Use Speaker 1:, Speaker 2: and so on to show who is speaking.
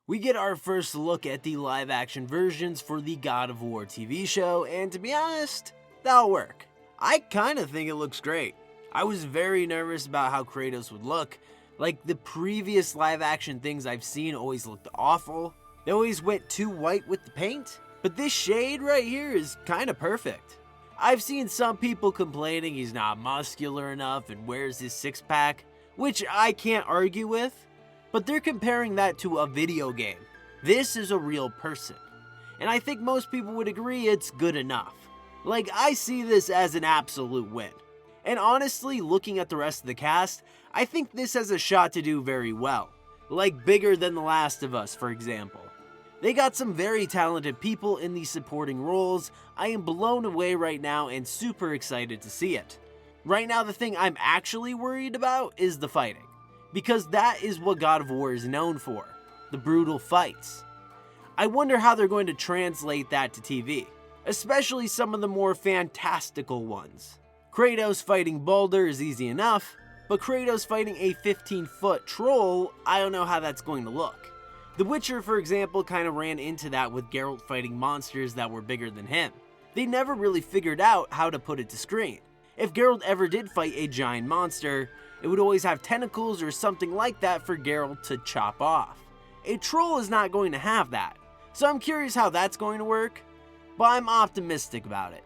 Speaker 1: We get our first look at the live action versions for the God of War TV show, and to be honest, that'll work. I kinda think it looks great. I was very nervous about how Kratos would look. Like, the previous live action things I've seen always looked awful. They always went too white with the paint, but this shade right here is kinda perfect. I've seen some people complaining he's not muscular enough and wears his six-pack, which I can't argue with, but they're comparing that to a video game. This is a real person, and I think most people would agree it's good enough. Like, I see this as an absolute win. And honestly, looking at the rest of the cast, I think this has a shot to do very well. Like bigger than The Last of Us, for example. They got some very talented people in these supporting roles. I am blown away right now and super excited to see it. Right now, the thing I'm actually worried about is the fighting, because that is what God of War is known for, the brutal fights. I wonder how they're going to translate that to TV, especially some of the more fantastical ones. Kratos fighting Baldur is easy enough, but Kratos fighting a 15-foot troll, I don't know how that's going to look. The Witcher, for example, kind of ran into that with Geralt fighting monsters that were bigger than him. They never really figured out how to put it to screen. If Geralt ever did fight a giant monster, it would always have tentacles or something like that for Geralt to chop off. A troll is not going to have that, so I'm curious how that's going to work, but I'm optimistic about it.